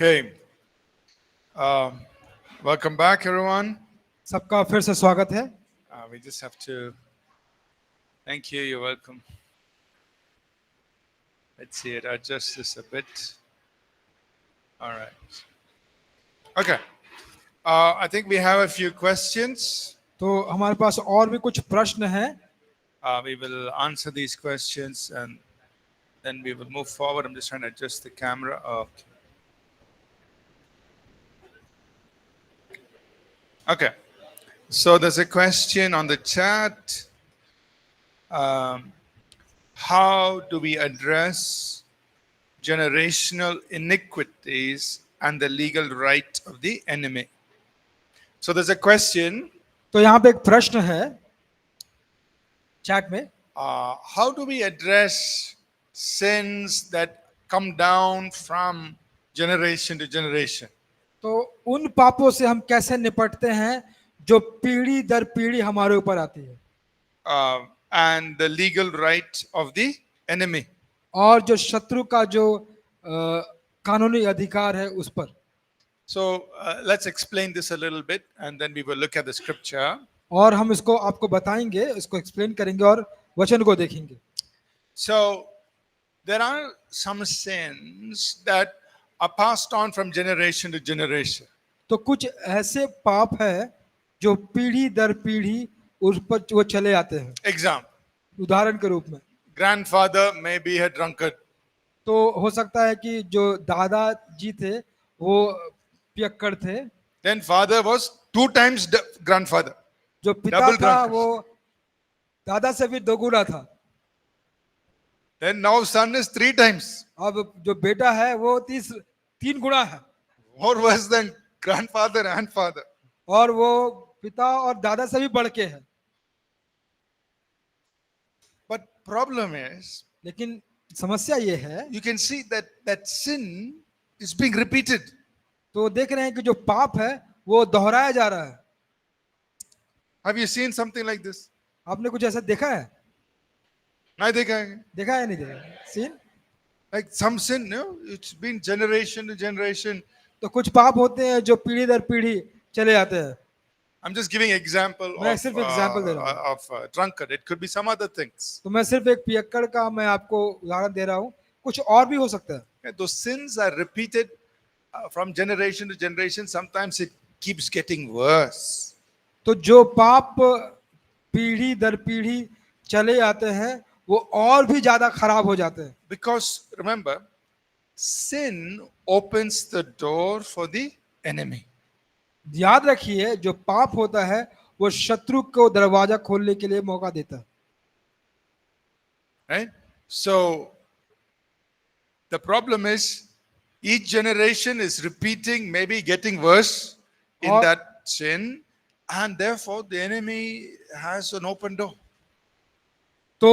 Okay. Welcome back, everyone. सबका फिर से स्वागत है। We just have to. Thank you. You're welcome. Let's see it. Adjust this a bit. All right. Okay. I think we have a few questions. तो हमारे पास और भी कुछ प्रश्न हैं। We will answer these questions and then we will move forward. I'm just trying to adjust the camera. Okay. Okay. So there's a question on the chat. How do we address generational iniquities and the legal right of the enemy? So there's a question. तो यहाँ पे एक प्रश्न है chat में, How do we address sins that come down from generation to generation? तो उन पापों से हम कैसे निपटते हैं जो पीढ़ी दर पीढ़ी हमारे ऊपर आती है, And the legal right of the enemy. और जो शत्रु का जो कानूनी अधिकार है उस पर। So let's explain this a little bit and then we will look at the scripture. और हम इसको आपको बताएंगे, इसको एक्सप्लेन करेंगे और वचन को देखेंगे। So there are some sins that are passed on from generation to generation. तो कुछ ऐसे पाप है जो पीढ़ी दर पीढ़ी उस पर वो चले आते हैं। Example, उदाहरण के रूप में grandfather may be a drunkard. तो हो सकता है कि जो दादाजी थे वो पियक्कड़ थे, Then father was 2 times grandfather. जो पिता Double था drunkard. वो दादा से भी दोगुना था। Then now son is 3 times. अब जो बेटा है वो 3 गुना है, More worse than grandfather and father. और वो पिता और दादा से भी बढ़ के है। But problem is, लेकिन समस्या ये है, you can see that sin is being repeated. तो देख रहे हैं कि जो पाप है वो दोहराया जा रहा है। Have you seen something like this? आपने कुछ ऐसा देखा है? नहीं देखा है. देखा है नहीं देखा? Scene Like some sin, no? It's been generation to generation. तो कुछ पाप होते हैं जो पीढ़ी दर पीढ़ी चले आते हैं। I'm just giving example मैं सिर्फ example दे रहा हूँ। of drunkard. It could be some other things. तो मैं सिर्फ एक पियक्कड़ का मैं आपको उदाहरण दे रहा हूँ, कुछ और भी हो सकता है। Yeah, those sins are repeated from generation to generation. Sometimes it keeps getting worse. तो जो पाप पीढ़ी दर पीढ़ी चले आते हैं वो और भी ज्यादा खराब हो जाते हैं। Because remember, sin opens the door for the enemy. याद रखिए, जो पाप होता है वो शत्रु को दरवाजा खोलने के लिए मौका देता है। Right? So the problem is each generation is repeating, maybe getting worse in Or- that sin, and therefore the enemy has an open door. तो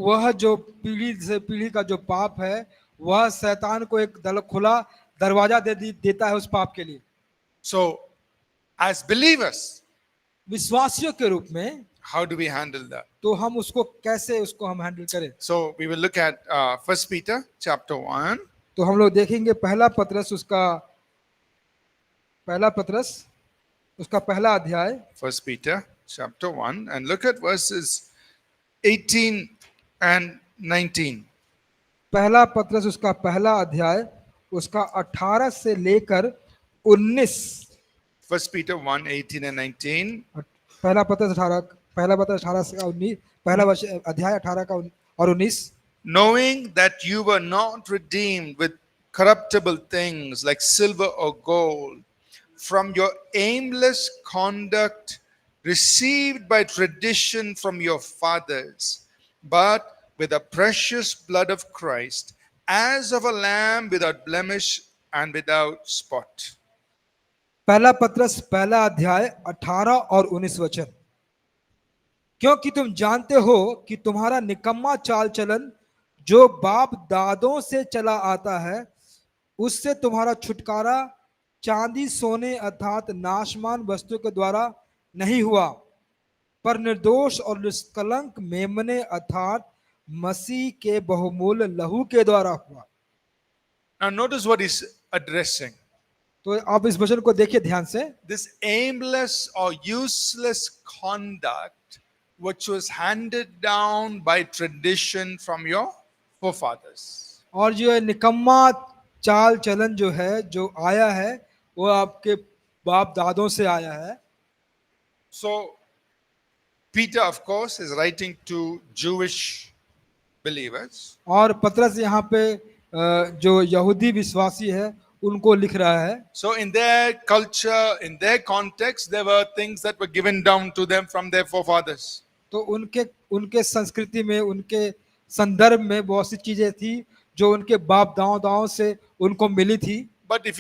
वह जो पीढ़ी से पीढ़ी का जो पाप है वह शैतान को एक खुला दरवाजा देता है उस पाप के लिए। So as believers, विश्वासियों के रूप में how do we handle that? तो हम उसको कैसे उसको हम हैंडल करें? So we will look at 1 Peter chapter 1. तो हम लोग देखेंगे पहला पत्रस उसका पहला अध्याय 1 Peter chapter 1, and look at verses 18 and 19. पहला पत्रस उसका पहला अध्याय उसका 18 से लेकर 19। 1 Peter 1, 18 and 19. पहला पत्रस 18 से 19, पहला अध्याय 18 का और 19। Knowing that you were not redeemed with corruptible things like silver or gold from your aimless conduct received by tradition from your fathers, but with the precious blood of Christ, as of a lamb without blemish and without spot. पहला पत्रस पहला अध्याय 18 और 19 वचन। क्योंकि तुम जानते हो कि तुम्हारा निकम्मा चाल चलन जो बाप दादों से चला आता है, उससे तुम्हारा छुटकारा चांदी सोने अर्थात नाशमान वस्तु के द्वारा नहीं हुआ, पर निर्दोष और निष्कलंक मेमने अर्थात मसीह के बहुमूल्य लहू के द्वारा हुआ। Now notice what he's addressing. तो आप इस वचन को देखिए ध्यान से। This aimless or useless conduct, which was handed down by tradition from your forefathers. और जो है निकम्मा चाल चलन जो है जो आया है वो आपके बाप दादों से आया है। So, Peter, of course, is writing to Jewish believers. और पतरस यहाँ पे जो यहूदी विश्वासी है उनको लिख रहा है। So, in their culture, in their context, there were things that were given down to them from their forefathers. तो उनके उनके संस्कृति में उनके संदर्भ में बहुत सी चीजें थी जो उनके बाप दाओं से उनको मिली थी। But if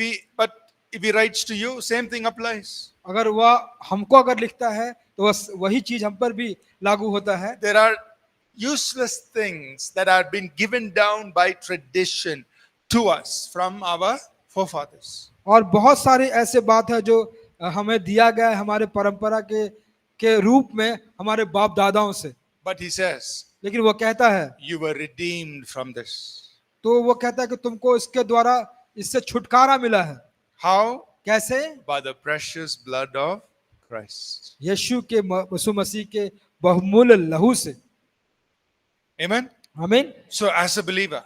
he writes to you, same thing applies. अगर वह हमको अगर लिखता है तो वही चीज हम पर भी लागू होता है। There are useless things that are been given down by tradition to us from our forefathers. और बहुत सारे ऐसे बात है जो हमें दिया गया है हमारे परंपरा के रूप में हमारे बाप दादाओं से। But he says, लेकिन वो कहता है, you were redeemed from this. तो वो कहता है कि तुमको इसके द्वारा इससे छुटकारा मिला है। How? कैसे? By the precious blood of Christ. यीशु के यीशु मसीह के बहुमूल्य लहू से। Amen? आमीन। So, as a believer,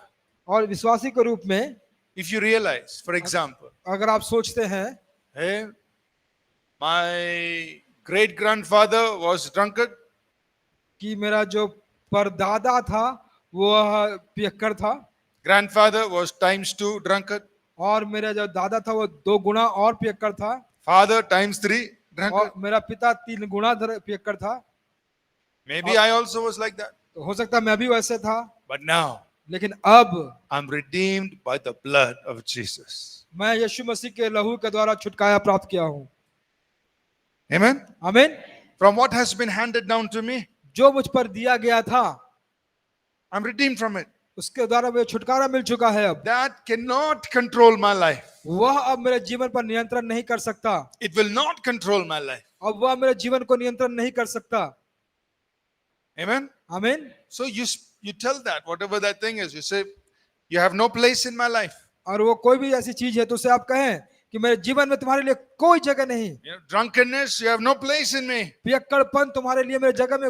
और विश्वासी के रूप में if you realize, for example, अगर आप सोचते हैं, hey, my great grandfather was drunkard, कि मेरा जो परदादा था वो पियक्कड़ था grandfather was times 2 drunkard, और मेरा जो दादा था वो 2 गुना और पियक्कड़ था father times 3 drunkard. और मेरा पिता 3 गुना पियक्कड़ था। Maybe I also was like that. तो हो सकता है मैं भी वैसे था, But now, लेकिन अब I'm redeemed by the blood of Jesus. मैं यीशु मसीह के लहू के द्वारा छुटकारा प्राप्त किया हूँ। Amen? आमीन। From what has been handed down to me, जो मुझ पर दिया गया था I'm redeemed from it. उसके द्वारा मुझे छुटकारा मिल चुका है। अब That cannot control my life. वह अब मेरे जीवन पर नियंत्रण नहीं कर सकता। It will not control my life. अब वह मेरे जीवन को नियंत्रण नहीं कर सकता। Amen? आमीन। So you tell that, whatever that thing is, you say, you have no place in my life. और वो कोई भी ऐसी चीज है तो उसे आप कहें कि मेरे जीवन में तुम्हारे लिए कोई जगह नहीं। You know, drunkenness, you have no place in me. पियक्कड़पन तुम्हारे लिए मेरे जगह में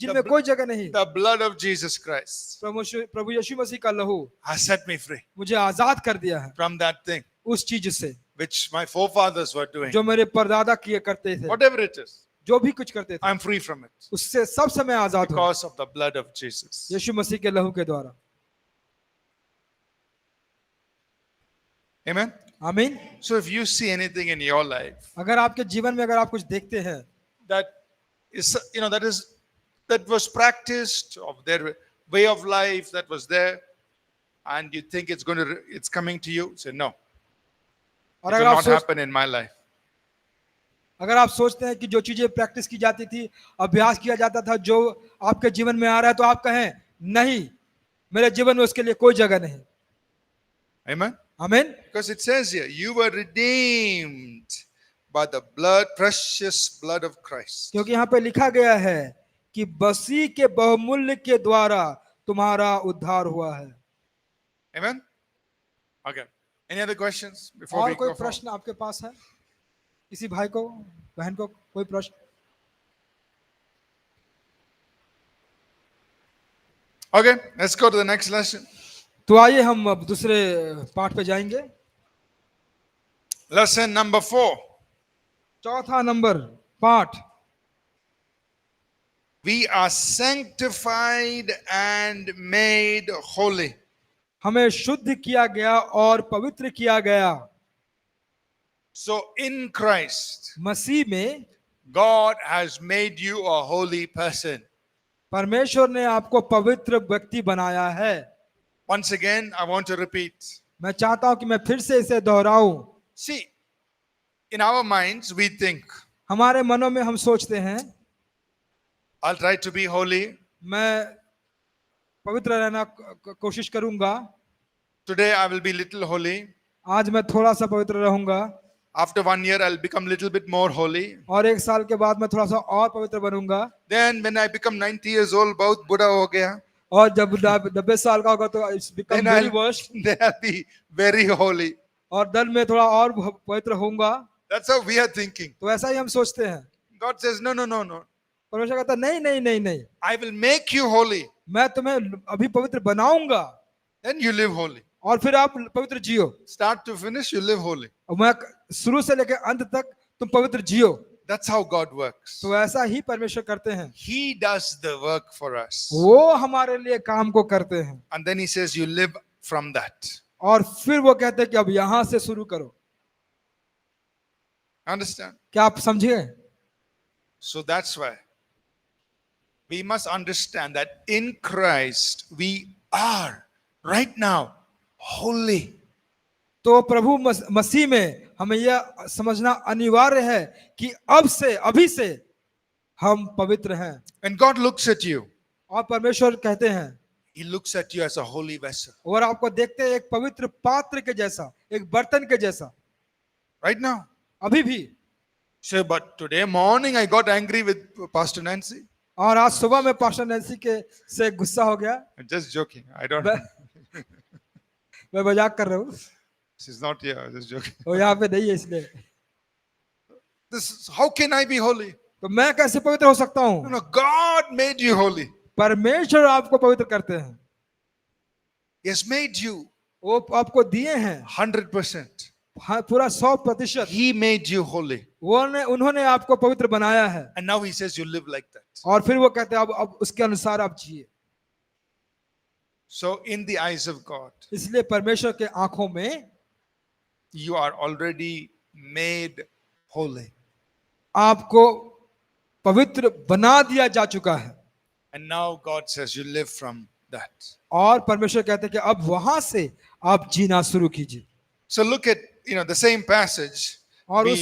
जिनमें कोई जगह नहीं। The blood of Jesus Christ प्रभु यीशु मसीह का लहू has set me free मुझे आजाद कर दिया है from that thing उस चीज से which my forefathers were doing. जो मेरे परदादा किए करते थे। Whatever it is, जो भी कुछ करते थे I'm free from it उससे सब समय आजाद हूँ because of the blood of Jesus. यीशु मसीह के लहू के द्वारा। Amen? आमीन। So if you see anything in your life अगर आपके जीवन में अगर आप कुछ देखते हैं that is, that was practiced, of their way of life that was there, and you think it's coming to you, say no, it और will अगर आप not सोच happen in my life. अगर आप सोचते हैं कि जो चीजें प्रैक्टिस की जाती थी, अभ्यास किया जाता था, जो आपके जीवन में आ रहा है, तो आप कहें नहीं, मेरे जीवन में उसके लिए कोई जगह नहीं। Amen? आमीन। Because it says here, you were redeemed by the precious blood of Christ. क्योंकि यहाँ पे लिखा गया है कि मसीह के बहुमूल्य के द्वारा तुम्हारा उद्धार हुआ है। Amen? Okay. Any other questions before और we कोई go forward? प्रश्न आपके पास है? किसी भाई को, बहन को कोई प्रश्न? Okay, let's go to the next lesson. तो आइए हम अब दूसरे पाठ पे जाएंगे। Lesson number 4. चौथा नंबर पाठ, We are sanctified and made holy. हमें शुद्ध किया गया और पवित्र किया गया। So in Christ, मसीह में God has made you a holy person. परमेश्वर ने आपको पवित्र व्यक्ति बनाया है। Once again, I want to repeat. मैं चाहता हूं कि मैं फिर से इसे दोहराऊं। See, in our minds, we think, हमारे मनों में हम सोचते हैं I'll try to be holy. मैं पवित्र रहना कोशिश करूंगा, Today I will be little holy. आज मैं थोड़ा सा पवित्र रहूंगा After 1 year, I'll become little bit more holy. और 1 साल के बाद मैं थोड़ा सा और पवित्र बनूंगा Then when I become 90 years old, बहुत बूढ़ा हो गया, और जब 90 साल का होगा तो it's become then very worse, I'll be very holy. और दल में थोड़ा और पवित्र होऊंगा। That's how we are thinking. तो ऐसा ही हम सोचते हैं। God says, no, no, no, no. परमेश्वर कहता है नहीं नहीं नहीं नहीं, I will make you holy. मैं तुम्हें अभी पवित्र बनाऊंगा Then you live holy. और फिर आप पवित्र जियो। Start to finish, you live holy. और मैं शुरू से लेकर अंत तक तुम पवित्र जियो। That's how God works. तो ऐसा ही परमेश्वर करते हैं, He does the work for us. वो हमारे लिए काम को करते हैं। And then he says, you live from that. और फिर वो कहते हैं कि अब यहां से शुरू करो। Understand? क्या आप समझे? So that's why we must understand that in Christ we are right now holy. तो प्रभु मसीह में हमें यह समझना अनिवार्य है कि अब से अभी से हम पवित्र हैं। When God looks at you, और परमेश्वर कहते हैं, he looks at you as a holy vessel. और आपको देखते हैं एक पवित्र पात्र के जैसा, एक बर्तन के जैसा। Right now. अभी भी। Say, but today morning I got angry with Pastor Nancy. और आज सुबह में पास्टर नैन्सी के से गुस्सा हो गया। I'm just joking. I don't. मैं मजाक कर रहा हूँ। She's not here. I'm just joking. वो यहाँ पे नहीं है इसलिए। How can I be holy? तो मैं कैसे पवित्र हो सकता No, हूँ? no, God made you holy. परमेश्वर आपको पवित्र करते हैं। He has made you वो आपको दिए हैं 100%. पूरा 100%। He made you holy. उन्होंने आपको पवित्र बनाया है। And now he says you live like that. और फिर वो कहते हैं अब उसके अनुसार आप जिए। So in the eyes of God, इसलिए परमेश्वर के आंखों में you are already made holy. आपको पवित्र बना दिया जा चुका है। And now God says you live from that. और परमेश्वर कहते हैं कि अब वहां से आप जीना शुरू कीजिए। So look at, the same passage और we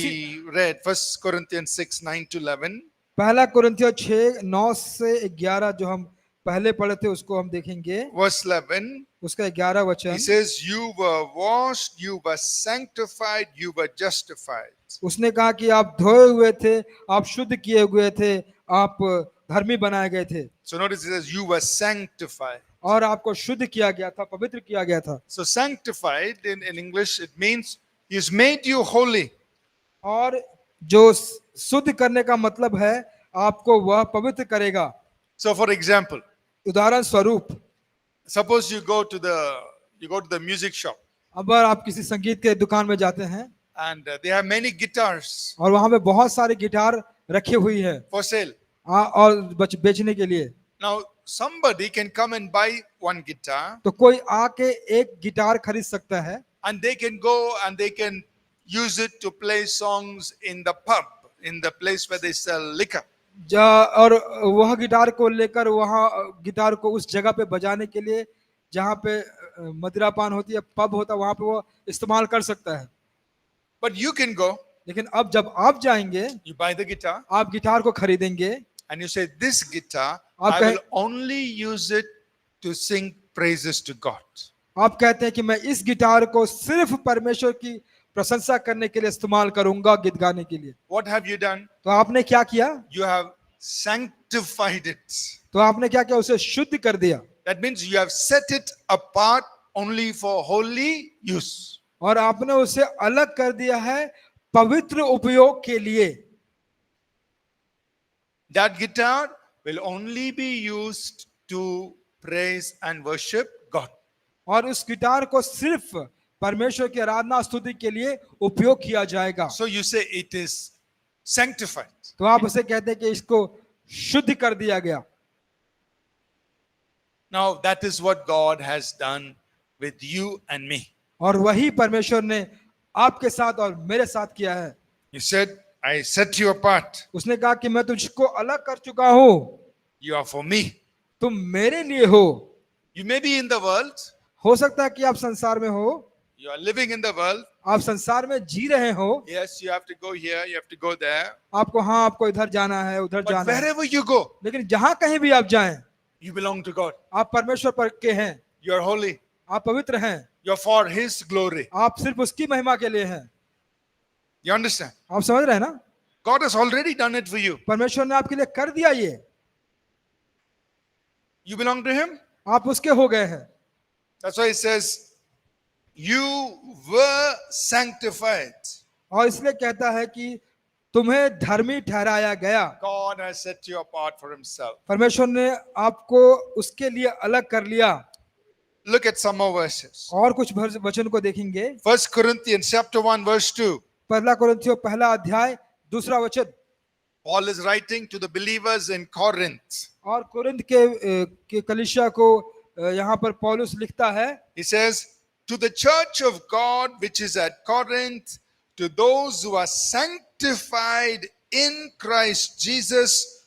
read, 1 Corinthians 6, 9 to 11. पहला कुरिन्थियों 6, 9 से 11 जो हम पहले पढ़े थे उसको हम देखेंगे। Verse 11, उसका 11 वचन। he says, you were washed, you were sanctified, you were justified. उसने कहा कि आप धोए हुए थे, आप शुद्ध किए हुए थे, आप धर्मी बनाए गए थे। So notice it says you were sanctified. और आपको शुद्ध किया गया था, पवित्र किया गया था। So sanctified in English, it means he's made you holy. और जो शुद्ध करने का मतलब है आपको वह पवित्र करेगा। So for example, उदाहरण स्वरूप, suppose you go to the music shop अगर आप किसी संगीत के दुकान में जाते हैं and they have many guitars और वहां पे बहुत सारे गिटार रखी हुई है for sale. और बेचने के लिए। Now somebody can come and buy one guitar तो कोई आके एक गिटार खरीद सकता है and they can go and they can use it to play songs in the pub, in the place where they sell liquor. और वह guitar को लेकर वहाँ गिटार को उस जगह पे बजाने के लिए जहाँ पे मदिरापान होती है, पब होता है, वहाँ पे वो इस्तेमाल कर सकता है। But you can go, लेकिन अब जब आप जाएंगे, you buy the guitar आप गिटार को खरीदेंगे and you say, this guitar, आप I कहे- will only use it to sing praises to God. आप कहते हैं कि मैं इस गिटार को सिर्फ परमेश्वर की प्रशंसा करने के लिए इस्तेमाल करूंगा, गीत गाने के लिए। What have you done? तो आपने क्या किया? You have sanctified it. तो आपने क्या किया? उसे शुद्ध कर दिया। That means you have set it apart only for holy use. और आपने उसे अलग कर दिया है पवित्र उपयोग के लिए। That guitar will only be used to praise and worship God. और उस गिटार को सिर्फ परमेश्वर की आराधना स्तुति के लिए उपयोग किया जाएगा। So you say it is sanctified. तो आप उसे कहते हैं कि इसको शुद्ध कर दिया गया। Now that is what God has done with you and me. और वही परमेश्वर ने आपके साथ और मेरे साथ किया है। He said, I set you apart. उसने कहा कि मैं तुझको अलग कर चुका हूं, You are for me. तुम मेरे लिए हो। You may be in the world. हो सकता है कि आप संसार में हो, You are living in the world. आप संसार में जी रहे हो। Yes, you have to go here, you have to go there. आपको इधर जाना है, उधर But जाना है, wherever you go, लेकिन जहां कहीं भी आप जाएं, you belong to God. आप परमेश्वर पर के हैं, You are holy. आप पवित्र हैं, You're for His glory. आप सिर्फ उसकी महिमा के लिए हैं। You understand? आप समझ रहे हैं ना? God has already done it for you. परमेश्वर ने आपके लिए कर दिया ये, You belong to Him. आप उसके हो गए हैं। That's why it says, You were sanctified. और इसलिए कहता है कि तुम्हें धर्मी ठहराया गया। God has set you apart for himself. परमेश्वर ने आपको उसके लिए अलग कर लिया। Look at some more verses. और कुछ वचन को देखेंगे। 1 Corinthians chapter 1 verse 2. पहला कुरिन्थियों पहला अध्याय दूसरा वचन। Paul is writing to the believers in Corinth. और कुरिन्थ के कलीसिया को यहाँ पर पौलुस लिखता है। He says, to the church of God which is at Corinth, to those who are sanctified in Christ Jesus,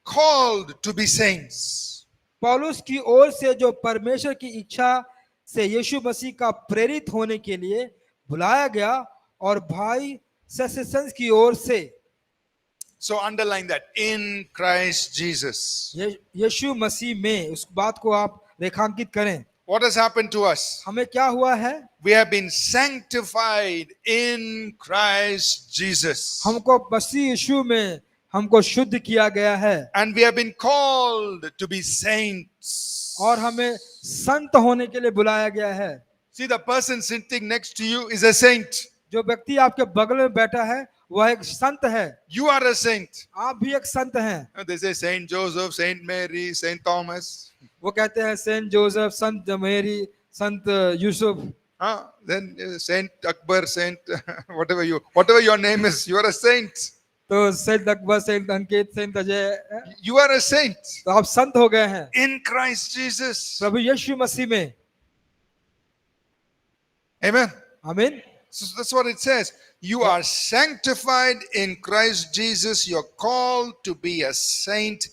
called to be saints. पौलुस की ओर से जो परमेश्वर की इच्छा से यीशु मसीह का प्रेरित होने के लिए बुलाया गया, और भाई सेसेसंस की ओर से। So underline that, in Christ Jesus. यीशु मसीह में, उस बात को आप रेखांकित करें। What has happened to us? हमें क्या हुआ है? We have been sanctified in Christ Jesus. हमको मसीह यीशु में हमको शुद्ध किया गया है। And we have been called to be saints. और हमें संत होने के लिए बुलाया गया है। See, the person sitting next to you is a saint. जो व्यक्ति आपके बगल में बैठा है वह एक संत है। You are a saint. आप भी एक संत हैं। They say Saint Joseph, Saint Mary, Saint Thomas. वो कहते हैं सेंट जोसेफ, संत मेरी, संत Yusuf. Then Saint Akbar, Saint whatever your name is, you are a saint. तो saint Akbar, saint Ankit, saint Ajay, You are a saint तो आप संत हो गए हैं in Christ Jesus. प्रभु यीशु मसीह में। Amen. आमीन। So that's what it says. You are sanctified in Christ Jesus. You're called to be a saint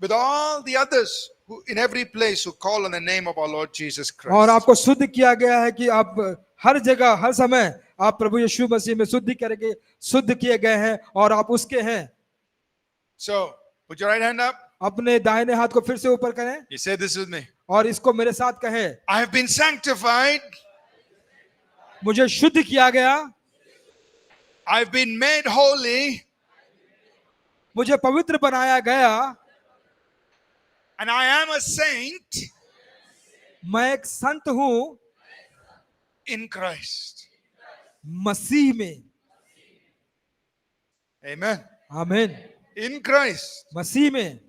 with all the others who, in every place, who call on the name of our Lord Jesus और Christ. आपको शुद्ध किया गया है कि आप हर जगह हर समय आप प्रभु यीशु मसीह में शुद्ध किए गए हैं और आप उसके हैं। So put your right hand up. अपने दाहिने हाथ को फिर से ऊपर करें You say this with me. और इसको मेरे साथ कहें। I have been sanctified. मुझे शुद्ध किया गया। I've been made holy. मुझे पवित्र बनाया गया। And I am a saint मैं एक संत हूं in Christ. मसीह में। Amen. आमीन। In Christ. मसीह में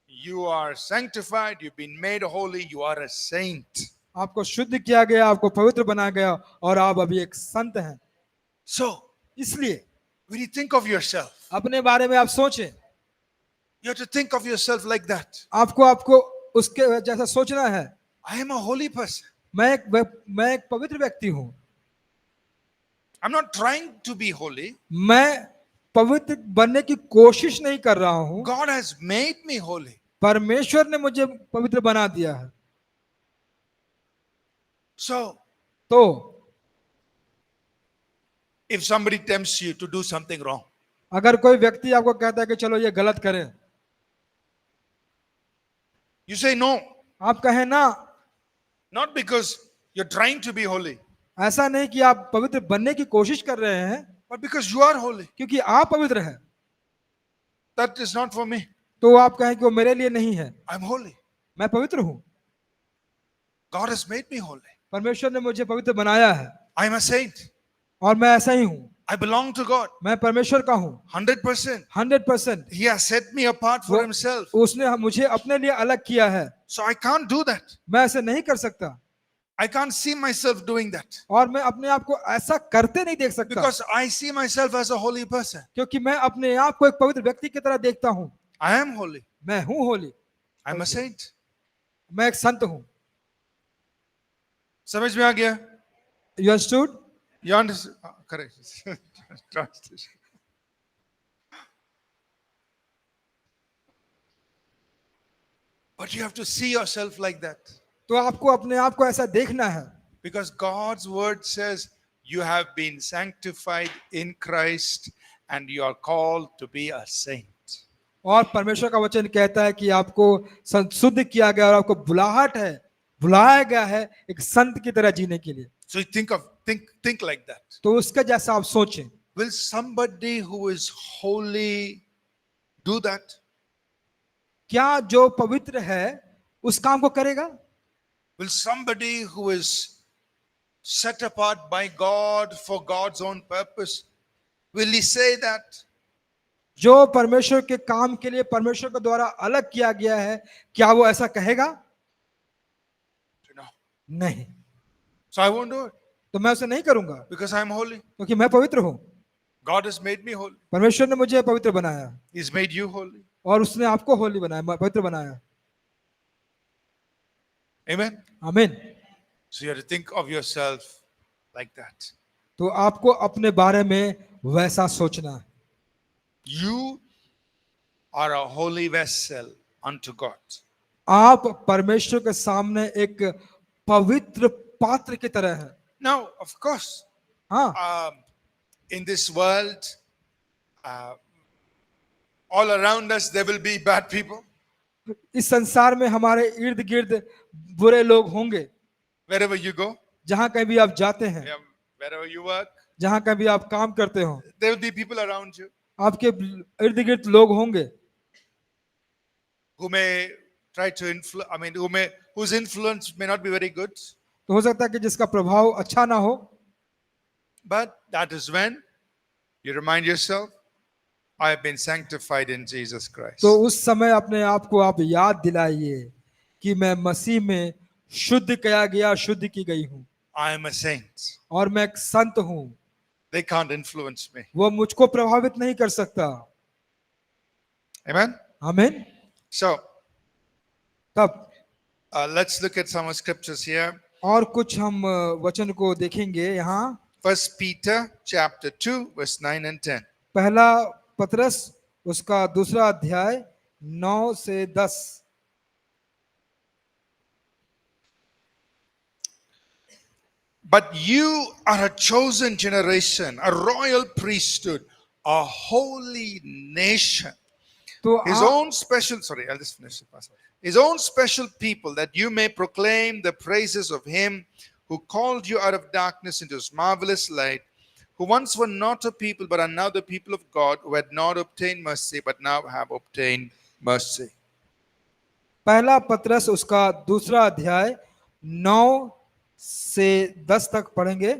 You are sanctified. You've been made holy. You are a saint. आपको शुद्ध किया गया, आपको पवित्र बनाया गया और आप अभी एक संत हैं। So इसलिए when you think of yourself, अपने बारे में आप सोचें। you have to think of yourself like that. आपको उसके जैसा सोचना है। I am a holy person. मैं एक पवित्र व्यक्ति हूं। I'm not trying to be holy. मैं पवित्र बनने की कोशिश नहीं कर रहा हूं। God has made me holy. परमेश्वर ने मुझे पवित्र बना दिया है। So तो if somebody tempts you to do something wrong, अगर कोई व्यक्ति आपको कहता है कि चलो ये गलत करें, you say no. आप कहें ना। Not because you're trying to be holy, ऐसा नहीं कि आप पवित्र बनने की कोशिश कर रहे हैं, but because you are holy. क्योंकि आप पवित्र हैं। That is not for me. तो आप कहें कि वो मेरे लिए नहीं है। I'm holy. मैं पवित्र हूं। God has made me holy. परमेश्वर ने मुझे पवित्र बनाया है I'm a saint. और मैं ऐसा ही हूं। I belong to God. मैं परमेश्वर का हूं 100%. 100%। He has set me apart for himself. उसने मुझे अपने लिए अलग किया है। So I can't do that. मैं ऐसे नहीं कर सकता I can't see myself doing that. और मैं अपने आप को ऐसा करते नहीं देख सकता, Because I see myself as a holy person. क्योंकि मैं अपने आप को एक पवित्र व्यक्ति की तरह देखता हूं। I am holy. मैं हूं होली। I'm a saint. मैं एक संत हूं। समझ में आ गया? You understood? You understand? Correct. Translation. But you have to see yourself like that. तो आपको अपने आप को ऐसा देखना है, Because God's word says you have been sanctified in Christ and you are called to be a saint. और परमेश्वर का वचन कहता है कि आपको शुद्ध किया गया और आपको बुलाया गया है एक संत की तरह जीने के लिए। So you think like that. तो उसका जैसा आप सोचें। Will somebody who is holy do that? क्या जो पवित्र है उस काम को करेगा? Will somebody who is set apart by God for God's own purpose. Will he say that? जो परमेश्वर के काम के लिए परमेश्वर के द्वारा अलग किया गया है, क्या वो ऐसा कहेगा? No. नहीं। So I won't do it तो मैं उसे नहीं करूंगा, because I'm holy. क्योंकि मैं पवित्र हूं। God has made me holy. परमेश्वर ने मुझे पवित्र बनाया He's made you holy. और उसने आपको होली बनाया, पवित्र बनाया। Amen. आमीन। So you have to think of yourself like that. तो आपको अपने बारे में वैसा सोचना है। You are a holy vessel unto God. आप परमेश्वर के सामने एक पवित्र पात्र की तरह है। Now, of course, हाँ, in this world, uh, all around us, there will be bad people. इस संसार में हमारे इर्द गिर्द बुरे लोग होंगे। Wherever you go, जहां कहीं भी आप जाते हैं, wherever you work, जहां कहीं भी आप काम करते हो, there will be people around you आपके इर्द गिर्द लोग होंगे who may try to influence. I mean, whose influence may not be very good. तो हो सकता है कि जिसका प्रभाव अच्छा ना हो, But that is when you remind yourself, I have been sanctified in Jesus Christ. तो उस समय अपने आप को आप याद दिलाइए कि मैं मसीह में शुद्ध किया गया, शुद्ध की गई हूँ I am a saint. और मैं एक संत हूँ। They can't influence me. वो मुझको प्रभावित नहीं कर सकता। Amen. आमीन। So तब let's look at some scriptures here. और कुछ हम वचन को देखेंगे यहाँ। 1 Peter chapter 2 verse 9 and 10. पहला पतरस उसका दूसरा अध्याय 9 से 10। But you are a chosen generation, a royal priesthood, a holy nation. तो His own special, sorry, I'll just finish the passage. His own special people, that you may proclaim the praises of him who called you out of darkness into his marvelous light, who once were not a people, but are now the people of God, who had not obtained mercy, but now have obtained mercy. पहला पतरस उसका दूसरा अध्याय 9 से 10 तक पढ़ेंगे।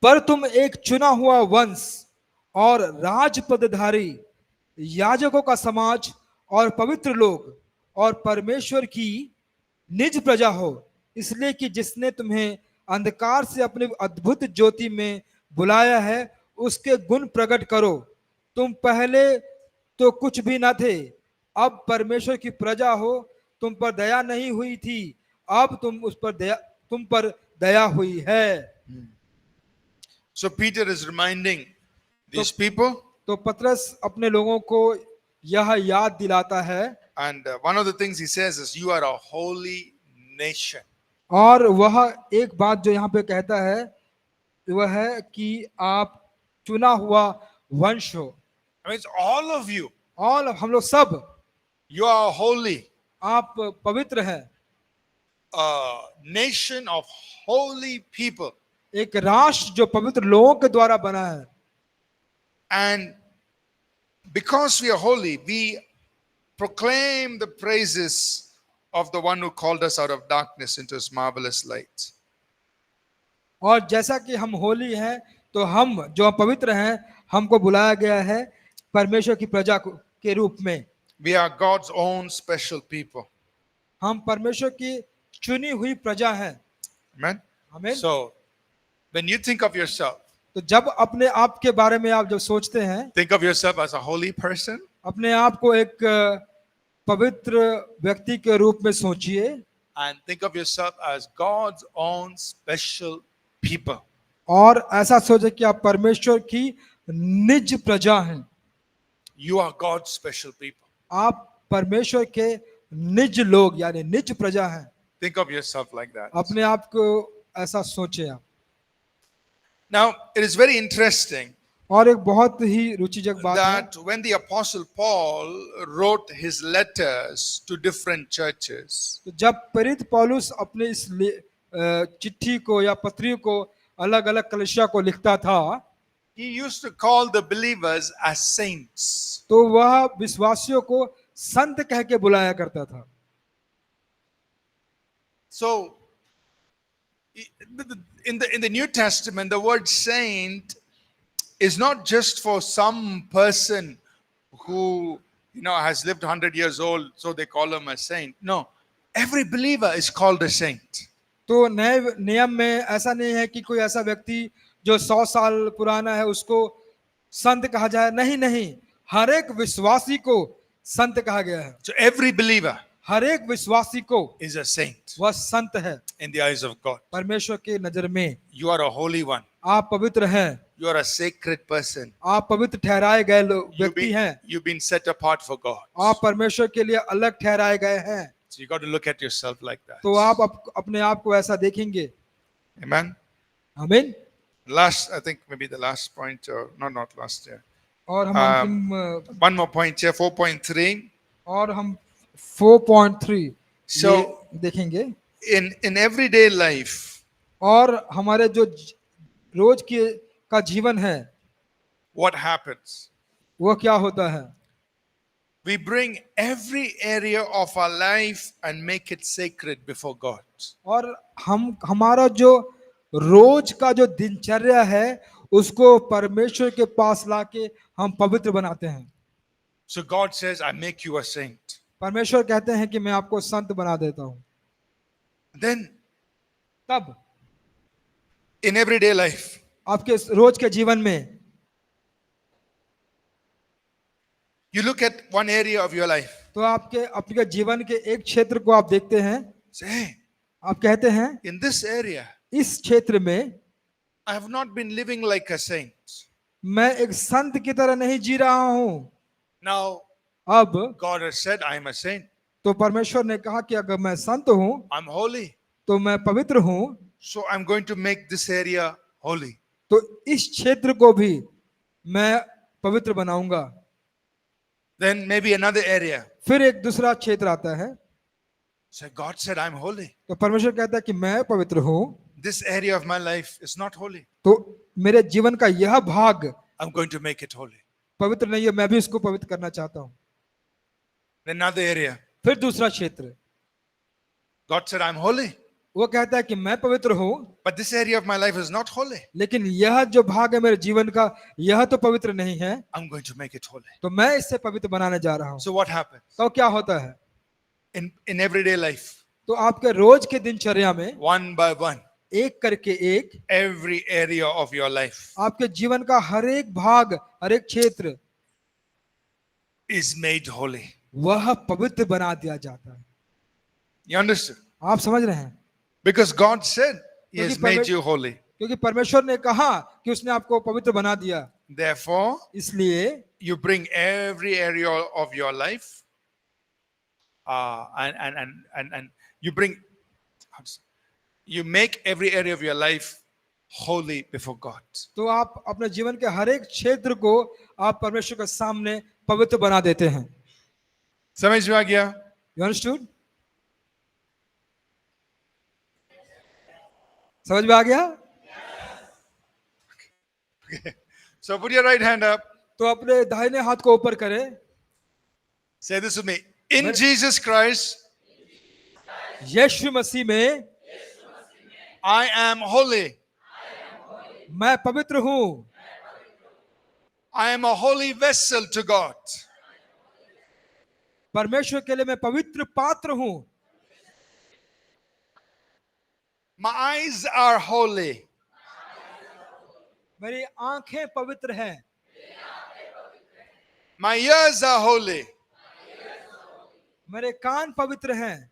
पर तुम एक चुना हुआ वंश और राजपदधारी, याजकों का समाज और पवित्र लोग और परमेश्वर की निज प्रजा हो, इसलिए कि जिसने तुम्हें अंधकार से अपने अद्भुत ज्योति में बुलाया है, उसके गुण प्रकट करो। तुम पहले तो कुछ भी न थे, अब परमेश्वर की प्रजा हो। तुम पर दया नहीं हुई थी, अब तुम पर दया हुई है। So Peter is reminding these people, तो पतरस अपने लोगों को यह याद दिलाता है, and one of the things he says is, you are a holy nation. और वह एक बात जो यहाँ पे कहता है वह है कि आप चुना हुआ वंश हो। I mean, it's all of you. और हम लोग सब, You are holy. आप पवित्र हैं। A nation of holy people. एक राष्ट्र जो पवित्र लोगों के द्वारा बना है। And because we are holy, we proclaim the praises of the one who called us out of darkness into his marvelous light. और जैसा कि हम होली हैं, तो हम जो पवित्र हैं, हमको बुलाया गया है परमेश्वर की प्रजा के रूप में। We are God's own special people. हम परमेश्वर की चुनी हुई प्रजा हैं। Amen. आमीन। So, when you think of yourself, तो जब अपने आप के बारे में आप जब सोचते हैं, think of yourself as a holy person. अपने आप को एक पवित्र व्यक्ति के रूप में सोचिए, And think of yourself as God's own special people. और ऐसा सोचे कि आप परमेश्वर की निज प्रजा हैं। You are God's special people. आप परमेश्वर के निज लोग यानी निज प्रजा हैं। Think of yourself like that. अपने आप को ऐसा सोचे आप। Now, it is very interesting और एक बहुत ही रुचिजनक बात है that when the Apostle Paul wrote his letters to different churches, तो जब प्रेरित पौलुस अपने इस चिट्ठी को या पत्री को अलग अलग कलीसिया को लिखता था, he used to call the believers as saints. तो वह विश्वासियों को संत कह के बुलाया करता था। So, In the New Testament, the word saint is not just for some person who has lived 100 years old, so they call him a saint. No, every believer is called a saint. तो नए नियम में ऐसा नहीं है कि कोई ऐसा व्यक्ति जो 100 साल पुराना है उसको संत कहा जाए, नहीं नहीं, हर एक विश्वासी को संत कहा गया है। So every believer हर एक विश्वासी को is a saint वह संत है in the eyes of God. परमेश्वर की नजर में। You are a holy one. आप पवित्र हैं, You are a sacred person. आप पवित्र ठहराए गए You've व्यक्ति हैं, been set apart for God. आप परमेश्वर के लिए अलग ठहराए गए हैं। So you got to look at yourself like that. तो आप अपने आप को ऐसा देखेंगे। Amen. आमीन। Last, I think maybe the last point, or not last year. और हम अंतिम One more point here, 4.3. और हम 4.3 So- ये देखेंगे। In everyday life, और हमारे जो रोज का जीवन है what happens? वो क्या होता है? We bring every area of our life and make it sacred before God. और हमारा जो रोज का जो दिनचर्या है उसको परमेश्वर के पास लाके हम पवित्र बनाते हैं। So God says, I make you a saint. परमेश्वर कहते हैं कि मैं आपको संत बना देता हूँ। Then, तब in everyday life, आपके रोज के जीवन में you look at one area of your life. तो आपके जीवन के एक क्षेत्र को आप देखते हैं, Say, hey, आप कहते हैं in this area, इस क्षेत्र में I have not been living like a saint. मैं एक संत की तरह नहीं जी रहा हूँ। Now, अब God has said, I am a saint. तो परमेश्वर ने कहा कि अगर मैं संत हूँ I'm holy. तो मैं पवित्र हूँ, So I'm going to make this area holy. तो इस क्षेत्र को भी मैं पवित्र बनाऊंगा। Then maybe another area. फिर एक दूसरा क्षेत्र आता है, So God said, I'm holy. तो परमेश्वर कहता है कि मैं पवित्र हूँ, This area of my life is not holy. तो मेरे जीवन का यह भाग I'm going to make it holy. पवित्र नहीं है, मैं भी इसको पवित्र करना चाहता हूँ। Another area. फिर दूसरा क्षेत्र, God said, I'm holy. वो कहता है कि मैं पवित्र हूँ, But this area of my life is not holy. लेकिन यह जो भाग है मेरे जीवन का यह तो पवित्र नहीं है, I'm going to make it holy. तो मैं इससे पवित्र बनाने जा रहा हूँ। So what happens? तो क्या होता है? In everyday life, तो आपके रोज के दिनचर्या में one by one, एक करके एक every area of your life आपके जीवन का हर एक भाग, हर एक क्षेत्र is made holy. वह पवित्र बना दिया जाता है। You understand? आप समझ रहे हैं? Because God said He has Because made you holy. क्योंकि परमेश्वर ने कहा कि उसने आपको पवित्र बना दिया, Therefore, इसलिए you bring every area of your life and you make every area of your life holy before God. तो आप अपने जीवन के हर एक क्षेत्र को आप परमेश्वर के सामने पवित्र बना देते हैं। समझ में आ गया? You understood? समझ में आ गया? So put your right hand up. तो अपने दाहिने हाथ को ऊपर करें। Say this with me. In Jesus Christ, यीशु मसीह में I am holy. मैं पवित्र हूँ। I am a holy vessel to God. परमेश्वर के लिए मैं पवित्र पात्र हूँ। My eyes are holy. मेरी आंखें पवित्र हैं। My ears are holy. मेरे कान पवित्र हैं।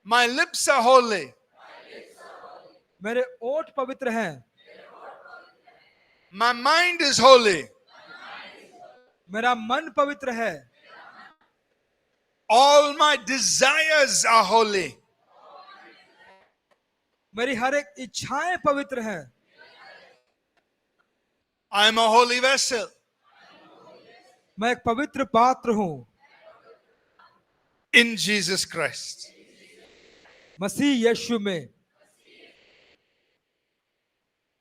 My lips are holy. मेरे ओठ पवित्र हैं। My mind is holy. मेरा मन पवित्र है। All my desires are holy. मेरी हर एक इच्छाएं पवित्र हैं। I am a holy vessel. मैं एक पवित्र पात्र हूँ। In Jesus Christ. मसीह यीशु में।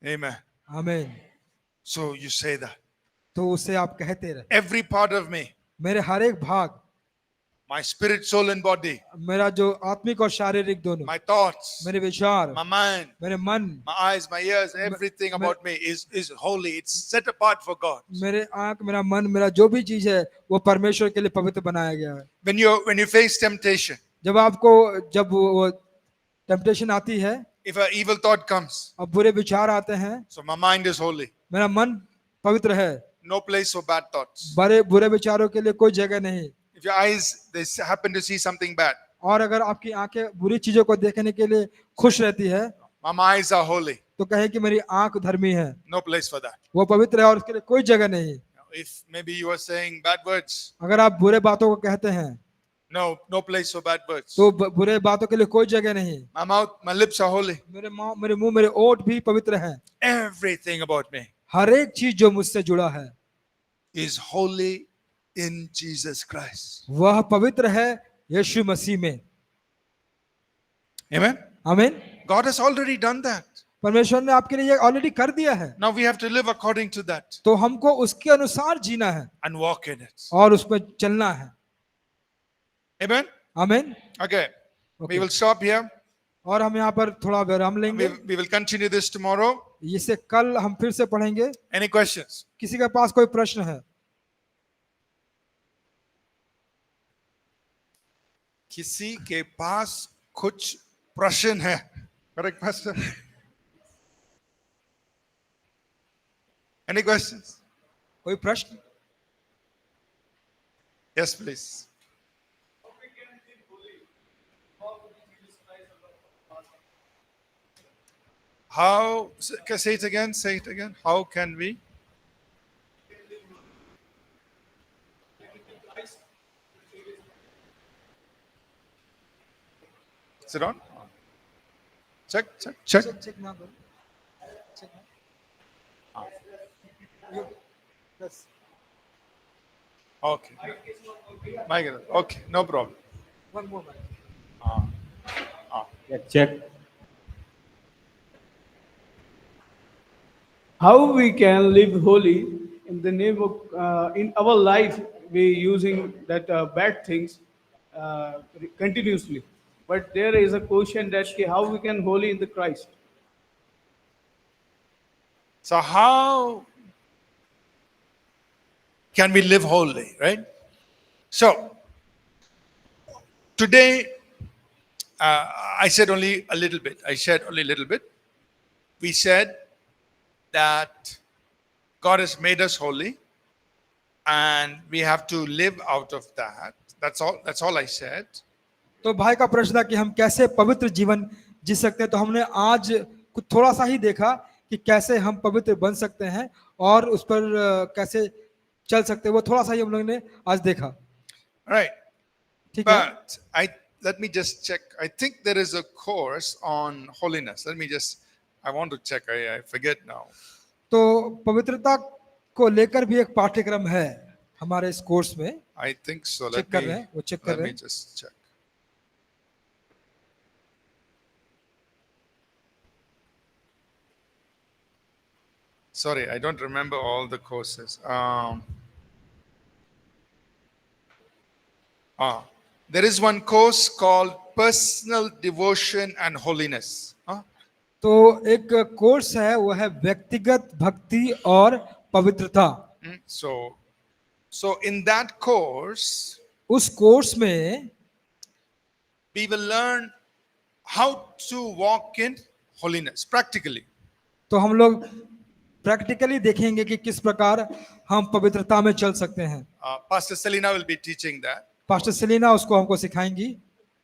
Amen. आमीन। So you say that. तो उसे आप कहते रहे। Every part of me मेरे हर एक भाग my spirit, soul, and body, मेरा जो आत्मिक और शारीरिक दोनों, my thoughts, मेरे विचार, my mind, मेरे मन, my eyes, my ears, everything about me is holy. It's set apart for God. मेरे आंख, मेरा मन, मेरा जो भी चीज है वो परमेश्वर के लिए पवित्र बनाया गया है। When you face temptation, जब वो टेम्पटेशन आती है, if an evil thought comes, अब बुरे विचार आते हैं, so my mind is holy. मेरा मन पवित्र है, No place for bad thoughts. बुरे विचारों के लिए कोई जगह नहीं। If your eyes they happen to see something bad, और अगर आपकी आंखें बुरी चीजों को देखने के लिए खुश रहती है, my eyes are holy. तो कहे कि मेरी आंख धर्मी है, No place for that. वो पवित्र है और उसके लिए कोई जगह नहीं। If maybe you are saying bad words, अगर आप बुरे बातों को कहते हैं, no place for bad words. तो बुरे बातों के लिए कोई जगह नहीं। My mouth, my lips are holy. मेरे मुंह, मेरे ओठ भी पवित्र हैं। Everything about me हर एक चीज जो मुझसे जुड़ा है is holy in Jesus Christ. वह पवित्र है यीशु मसीह में। Amen. आमीन। God has already done that. परमेश्वर ने आपके लिए ये ऑलरेडी कर दिया है, Now we have to live according to that तो हमको उसके अनुसार जीना है and walk in it. और उसमें चलना है। Amen. आमीन। Okay. Okay. We will stop here. और हम यहाँ पर थोड़ा विराम लेंगे, We will continue this tomorrow. इसे कल हम फिर से पढ़ेंगे। Any questions? किसी के पास कोई प्रश्न है? किसी के पास कुछ प्रश्न है? Correct, Pastor? Any questions? कोई प्रश्न? Yes, please. How? Say it again. Say it again. How can we? Sit on. Check. Check ना करो। चेक ना। बस। Okay. Okay. No problem. One more mic. Check. How we can live holy in the name of in our life? We using that bad things continuously, but there is a question that how we can holy in the Christ. So how can we live holy, right? So today I said only a little bit. I shared only a little bit. We said that God has made us holy and we have to live out of that. That's all I said. तो भाई का प्रश्न था कि हम कैसे पवित्र जीवन जी सकते हैं, तो हमने आज कुछ थोड़ा सा ही देखा कि कैसे हम पवित्र बन सकते हैं और उस पर कैसे चल सकते हैं, वो थोड़ा सा ही हम लोगों ने आज देखा। Right. ठीक है। But let me just check. I think there is a course on holiness. I want to check. I forget now. तो पवित्रता को लेकर भी एक पाठ्यक्रम है हमारे इस कोर्स में। I think so. चेक कर रहे हैं, वो चेक कर Let रहे me हैं। just check. Sorry, I don't remember all the courses. There is one course called Personal Devotion and Holiness. तो एक कोर्स है, वो है व्यक्तिगत भक्ति और पवित्रता। So in that course, उस कोर्स में we will learn how to walk in holiness practically. तो हम लोग प्रैक्टिकली देखेंगे कि किस प्रकार हम पवित्रता में चल सकते हैं। Pastor Selina will be teaching that. Pastor Selina उसको हमको सिखाएंगी।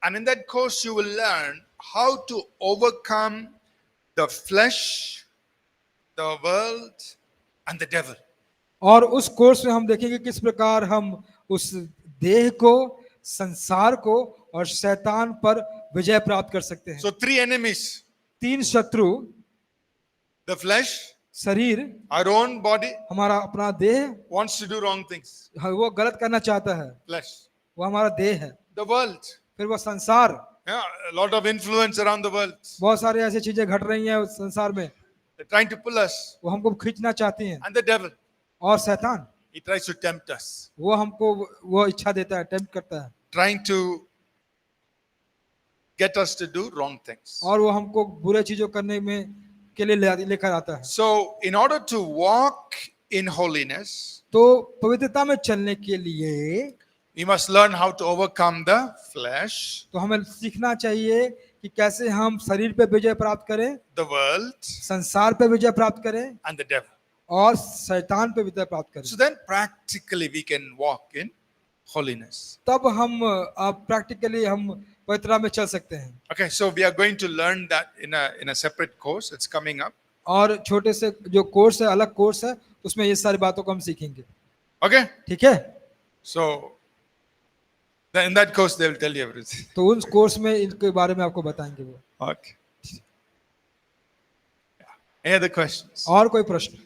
And in that course, you will learn how to overcome the flesh, the world, and the devil. और उस कोर्स में हम देखेंगे किस प्रकार हम उस देह को, संसार को और शैतान पर विजय प्राप्त कर सकते हैं। So 3 enemies: 3 शत्रु, the flesh, शरीर, our own body हमारा अपना देह, wants to do wrong things. वो गलत करना चाहता है, Flesh. वो हमारा देह है। The world. फिर वो संसार, Yeah, a lot of influence around the world. बहुत सारी ऐसी चीजें घट रही हैं उस संसार में, They're trying to pull us. वो हमको खींचना चाहती हैं। And the devil, और शैतान, he tries to tempt us. वो हमको वो इच्छा देता है, टेम्प्ट करता है, trying to get us to do wrong things. और वो हमको बुरे चीजों करने में के लिए लेकर आता है। So, in order to walk in holiness, तो पवित्रता में चलने के लिए we must learn how to overcome the flesh, तो हमें सीखना चाहिए कि कैसे हम शरीर पे विजय प्राप्त करें, the world, संसार पे विजय प्राप्त करें and the devil. और शैतान पे विजय प्राप्त करें। So then practically we can walk in holiness. तब हम प्रैक्टिकली हम पवित्रता में चल सकते हैं। Okay, so we are going to learn that in a separate course. It's coming up. और छोटे से जो कोर्स है, अलग कोर्स है, उसमें ये सारी बातों को हम सीखेंगे। Okay, ठीक है? so in that course they will tell you everything. तो उस कोर्स में इनके बारे में आपको बताएंगे वो। Okay. Yeah. Any other questions? और कोई प्रश्न?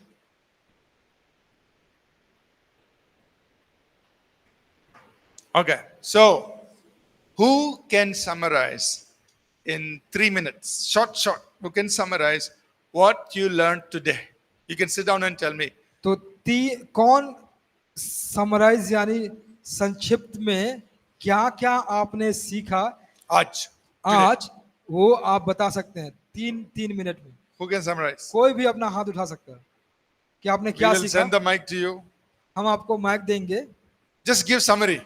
Okay, so who can summarize in 3 minutes, short, who can summarize what you learned today? You can sit down and tell me. तो कौन समराइज यानी संक्षिप्त में क्या क्या आपने सीखा Aj. आज, वो आप बता सकते हैं 3 मिनट में। Who can summarize? कोई भी अपना हाथ उठा सकता है कि आपने We क्या will सीखा। send the mic to you. हम आपको माइक देंगे, Just give summary.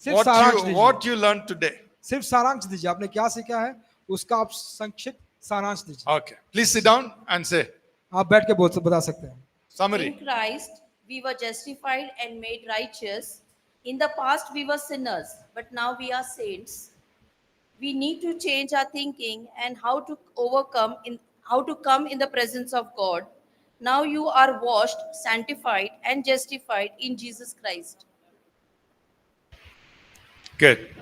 सिर्फ सारांश दीजिए। What you learned today. सिर्फ सारांश दीजिए, आपने क्या सीखा है उसका आप संक्षिप्त सारांश दीजिए। Okay. Please sit down and say. आप बैठ के बता सकते हैं। Summary. In Christ, we were justified and made righteous. In the past, we were sinners, but now we are saints. We need to change our thinking and how to come in the presence of God. Now you are washed, sanctified, and justified in Jesus Christ. Good.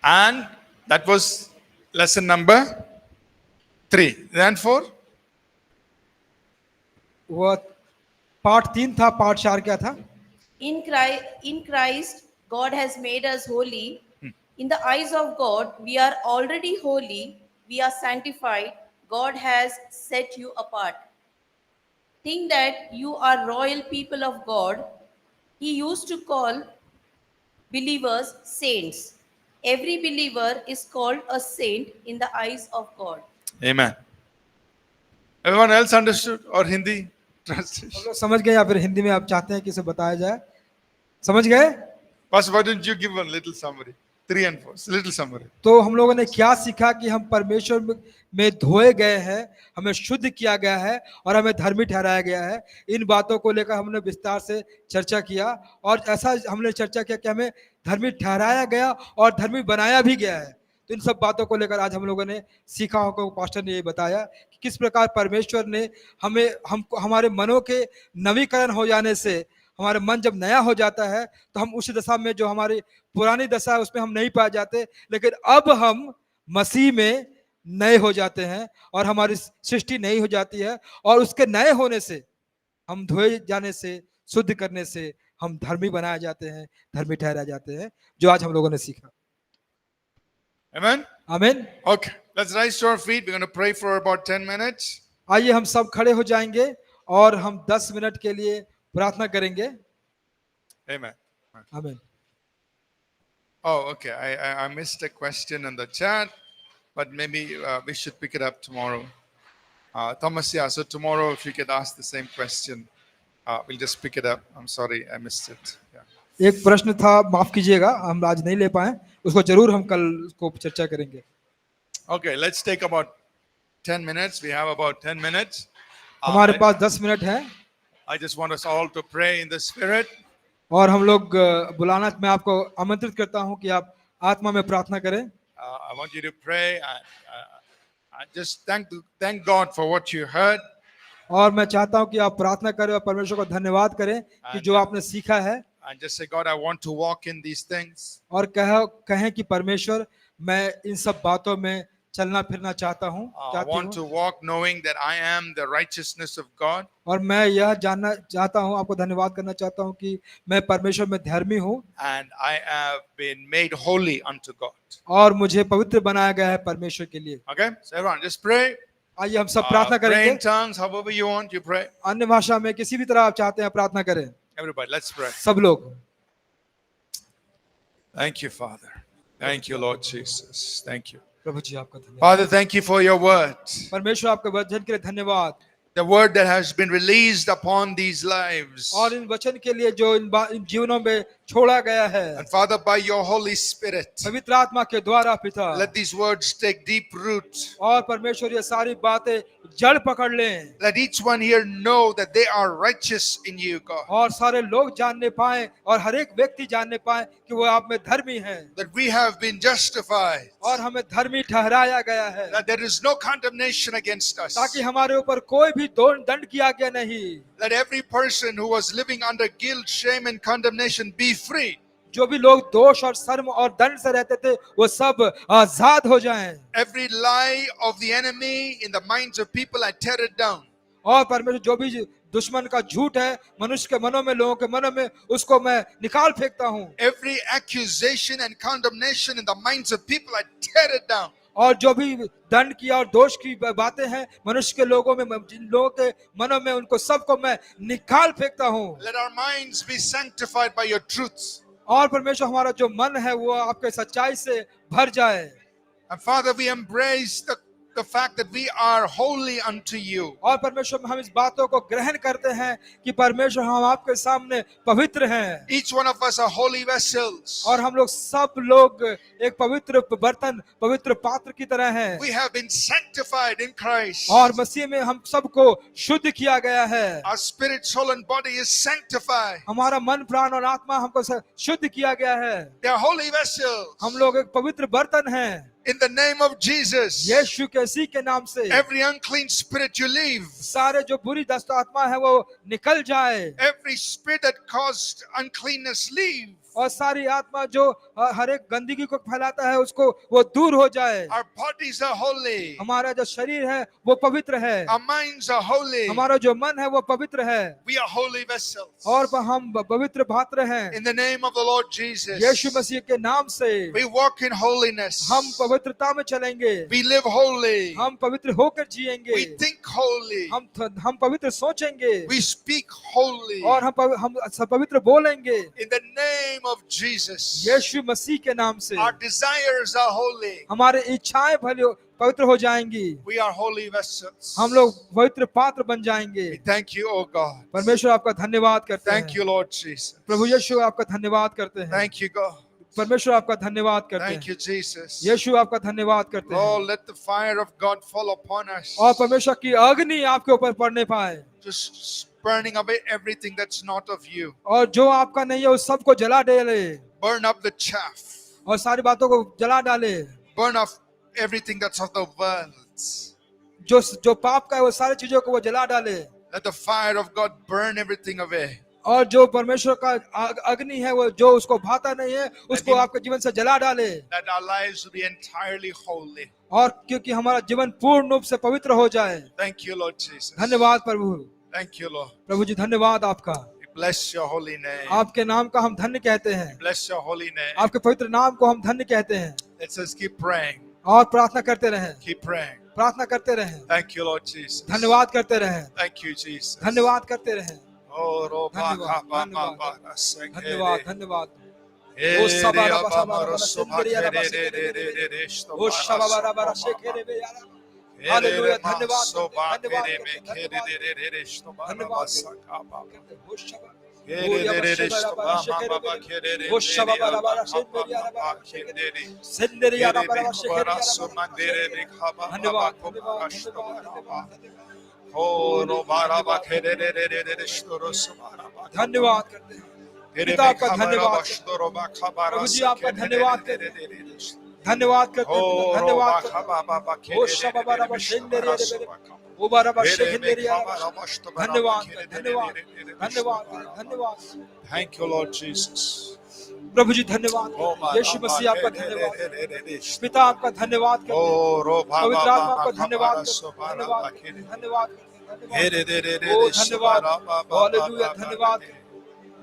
And that was lesson number 3. Then 4. वो part 3 था, part 4 क्या था? In Christ, God has made us holy. In the eyes of God, we are already holy. We are sanctified. God has set you apart. Think that you are royal people of God. He used to call believers saints. Every believer is called a saint in the eyes of God. Amen. Everyone else understood or Hindi translation? हम लोग समझ गए या फिर हिंदी में आप चाहते हैं कि इसे बताया जाए? समझ गए? Pastor, why didn't you give a little summary? 3 and 4, little summary. तो हम लोगों ने क्या सीखा कि हम परमेश्वर में धोए गए हैं, हमें शुद्ध किया गया है और हमें धर्मी ठहराया गया है। इन बातों को लेकर हमने विस्तार से चर्चा किया और ऐसा हमने चर्चा किया कि हमें धर्मी ठहराया गया और धर्मी बनाया भी गया है। तो इन सब बातों को लेकर आज हम लोगों ने सीखा होगा। पास्टर ने ये बताया कि किस प्रकार परमेश्वर ने हमारे मनों के नवीकरण हो जाने से, हमारे मन जब नया हो जाता है तो हम उस दशा में जो हमारी पुरानी दशा है उसमें हम नहीं पाए जाते, लेकिन अब हम मसीह में नए हो जाते हैं और हमारी सृष्टि नई हो जाती है और उसके नए होने से, हम धोए जाने से, शुद्ध करने से हम धर्मी बनाए जाते हैं, धर्मी ठहराए जाते हैं, जो आज हम लोगों ने सीखा। Amen? आमीन। Okay, let's rise to our feet. We're going to pray for about 10 minutes. आइए हम सब खड़े हो जाएंगे और हम 10 मिनट के लिए प्रार्थना करेंगे। Amen. आमीन। Oh, okay. I missed a question in the chat, but maybe we should pick it up tomorrow. Thomas, yeah, so tomorrow if you could ask the same question, we'll just pick it up. I'm sorry, I missed it. Yeah. एक प्रश्न था, माफ कीजिएगा, हम आज नहीं ले पाए, उसको जरूर हम कल उसको चर्चा करेंगे। Okay, let's take about 10 minutes. We have about 10 minutes. हमारे पास 10 मिनट है I just want us all to pray in the Spirit. और हम लोग बुलाना, मैं आपको आमंत्रित करता हूं कि आप आत्मा में प्रार्थना करें। I want you to pray and just thank God for what you heard. और मैं चाहता हूं कि आप प्रार्थना करें और परमेश्वर को धन्यवाद करें कि जो आपने सीखा है, And just say, God, I want to walk in these things. और कहें कि परमेश्वर मैं इन सब बातों में चलना फिरना चाहता हूं, I want to walk knowing that I am the righteousness of God. और मैं यह जानना चाहता हूं, आपको धन्यवाद करना चाहता हूं कि मैं परमेश्वर में धर्मी हूं And I have been made holy unto God. और मुझे पवित्र बनाया गया है परमेश्वर के लिए। Okay? So everyone, just pray. आइए हम सब प्रार्थना Pray करेंगे। in tongues, however you want, you pray. अन्य भाषा में किसी भी तरह आप चाहते हैं प्रार्थना करें। Everybody, let's pray. सब लोग Thank you, Father. Thank you, Lord Jesus. Thank you. प्रभु जी आपका धन्यवाद। Father, thank you for your word. परमेश्वर आपके वचन के लिए धन्यवाद, The word that has been released upon these lives. और इन वचन के लिए जो इन जीवनों में छोड़ा गया है, And Father, by your Holy Spirit, पवित्र आत्मा के द्वारा पिता, let these words take deep root. और परमेश्वर ये सारी बातें जड़ पकड़ लें, Let each one here know that they are righteous in you, God. और सारे लोग जानने पाए और हर एक व्यक्ति जानने पाए कि वो आप में धर्मी है, That we have been justified. और हमें धर्मी ठहराया गया है, That there is no condemnation against us. ताकि हमारे ऊपर कोई भी दंड किया गया नहीं। Let every person who was living under guilt, shame, and condemnation be free. जो भी लोग दोष और शर्म और दंड से रहते थे वो सब आजाद हो जाएं, Every lie of the enemy in the minds of people, I tear it down. और परमेश्वर जो भी दुश्मन का झूठ है मनुष्य के मनों में, लोगों के मनों में, उसको मैं निकाल फेंकता हूँ, Every accusation and condemnation in the minds of people, I tear it down. और जो भी दंड की और दोष की बातें हैं मनुष्य के लोगों में, जिन लोगों के मनों में, उनको सबको मैं निकाल फेंकता हूँ। Let our minds be sanctified by your truths. और परमेश्वर हमारा जो मन है वो आपके सच्चाई से भर जाए, And Father, we embrace the fact that we are holy unto you. और परमेश्वर हम इस बातों को ग्रहण करते हैं कि परमेश्वर हम आपके सामने पवित्र हैं, Each one of us are holy vessels. और हम लोग सब लोग एक पवित्र बर्तन, पवित्र पात्र की तरह हैं, We have been sanctified in Christ. और मसीह में हम सबको शुद्ध किया गया है। Our spirit, soul, and body is sanctified. हमारा मन, प्राण और आत्मा हमको शुद्ध किया गया है। They are holy vessels. हम लोग एक पवित्र बर्तन हैं। In the name of Jesus, यीशु मसीह के नाम से every unclean spirit you leave. सारे जो बुरी दस्त आत्मा है वो निकल जाए, Every spirit that caused uncleanness leave. और सारी आत्मा जो हर एक गंदगी को फैलाता है उसको वो दूर हो जाए। Our bodies are holy. हमारा जो शरीर है वो पवित्र है, Our minds are holy. हमारा जो मन है वो पवित्र है, We are holy vessels. और हम पवित्र पात्र हैं। In the name of the Lord Jesus, यीशु मसीह के नाम से we walk in holiness. हम पवित्रता में चलेंगे, We live holy. हम पवित्र होकर जिएंगे, We think holy. हम पवित्र सोचेंगे, We speak holy. और हम पवित्र बोलेंगे। In the name of Jesus, यीशु मसीह के नाम से our desires are holy. हमारे इच्छाएं पवित्र हो जाएंगी, We are holy vessels. हम लोग पवित्र पात्र बन जाएंगे। We thank you, oh God. परमेश्वर आपका धन्यवाद करते Thank हैं। you, Lord Jesus. प्रभु यीशु आपका धन्यवाद करते हैं। Thank you, God. परमेश्वर आपका धन्यवाद करते Thank हैं। you, Jesus. यीशु आपका धन्यवाद करते हैं, Lord, let the fire of God fall upon us. और परमेश्वर की अग्नि आपके ऊपर पड़ने पाए, Just burning away everything that's not of you. और जो आपका नहीं है उस सबको जला डाले, Burn up the chaff. और सारी बातों को जला डाले। Burn off everything that's of the world. जो पाप का है वो सारी चीजों को वो जला डाले, Let the fire of God burn everything away. और जो परमेश्वर का अग्नि है वो जो उसको भाता नहीं है उसको आपके जीवन से जला डाले, That our lives will be entirely holy. और क्योंकि हमारा जीवन पूर्ण रूप से पवित्र हो जाए। Thank you, Lord Jesus. धन्यवाद प्रभु। Thank you, Lord. प्रभु जी धन्यवाद आपका, We bless your holy name. आपके नाम का हम धन्य कहते हैं, Bless your holy name. आपके पवित्र नाम को हम धन्य कहते हैं, Let's just keep praying. और प्रार्थना करते रहें, Keep praying. प्रार्थना करते रहें, Thank you, Lord Jesus. धन्यवाद करते रहें, Thank you, Jesus. धन्यवाद करते रहें, Oh, Roba धन्यवाद, Kaba धन्यवाद, Baba Sekere. धन्यवाद, धन्यवाद। Ere Sabara Abba Sabara Maro Sabara Soba Senderiya Kere Sabara Re Re Re Re Shto ओ Bara शबाबारा बारा Soba शेखेरे Baba. बे यारा। Ere हालेलुया, Ma धन्यवाद Soba करते, धन्यवाद Kere करते, Me Kere धन्यवाद Re Re Re Re Shto Bara धन्यवाद Basaka Baba. करते, ओ Shaba Kere Re Re Re Shto बारा Baba शेखेरे Baba बे, Kere Re ओ Re शबाबारा Re बारा Baba शेखेरिया Baba बारा Kere. सेंदरिया Kere बारा Be शेखेरिया Bara बारा। Sumandere Be Kaba धन्यवाद, Baba धन्यवाद, Koma Shto धन्यवाद, Bara. धन्यवाद, Oh, Robara Ba Kere Re Re Re Re Shto Ro Subara Ba. धन्यवाद करते हैं। पिता आपका धन्यवाद करते हैं। प्रभु जी आपका धन्यवाद करते हैं। धन्यवाद करते हैं, धन्यवाद करते हैं। ओ शबाबारा बारा शेंदरिया रे बे, ओ बारा बारा शेखेरिया बारा। धन्यवाद, धन्यवाद, धन्यवाद, धन्यवाद। Thank you, Lord Jesus. प्रभु जी धन्यवाद, यीशु मसीह आपका धन्यवाद, पिता आपका धन्यवाद करते हैं, Oh, Roba पवित्र आत्मा आपका Baba धन्यवाद Baba करते हैं, Sobara धन्यवाद Ba करते Kere. हैं, धन्यवाद करते हैं, Ere धन्यवाद। Re Re Re ओ Re धन्यवाद, Sobara Ba Ba hallelujah, Ba Ba धन्यवाद, Kere.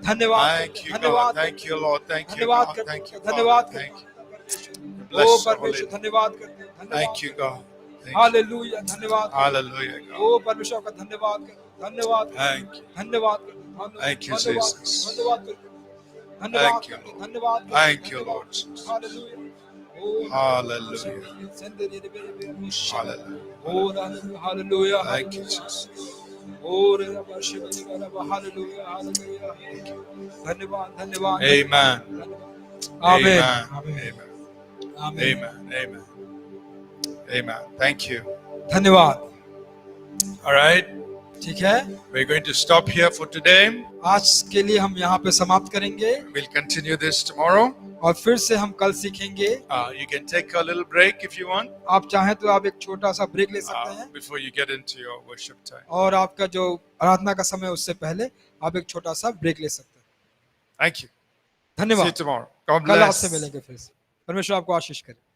धन्यवाद, Thank you, धन्यवाद, God. Thank you, Lord. Thank you, धन्यवाद God. करते Thank you, हैं, धन्यवाद Father. Thank करते you. हैं। Bless ओ your holy परमेश्वर name. धन्यवाद करते हैं, धन्यवाद। Thank you, God. Thank you. Hallelujah, धन्यवाद। Hallelujah, God. ओ परमेश्वर का धन्यवाद करते हैं, धन्यवाद, Thank you. धन्यवाद करते हैं, Thank you, धन्यवाद, Jesus. धन्यवाद करते हैं। धन्यवाद Thank you, करते, Lord. धन्यवाद करते, Thank you, धन्यवाद। Lord Jesus. Hallelujah. Oh Hallelujah. Hallelujah, hallelujah, Thank you, Jesus. Hallelujah, hallelujah. धन्यवाद, धन्यवाद। Amen. आमीन, Amen. आमीन, Amen. आमीन। Amen. Amen. Amen. Thank you. धन्यवाद। All right. ठीक है, We're going to stop here for today. आज के लिए हम यहाँ पे समाप्त करेंगे We'll continue this tomorrow. और फिर से हम कल सीखेंगे। You can take a little break if you want आप चाहें तो आप एक छोटा सा ब्रेक ले सकते हैं before you get into your worship time. और आपका जो आराधना का समय उससे पहले आप एक छोटा सा ब्रेक ले सकते हैं। Thank you. See you धन्यवाद। tomorrow. God कल bless. आपसे मिलेंगे फिर से। परमेश्वर आपको आशीष करे।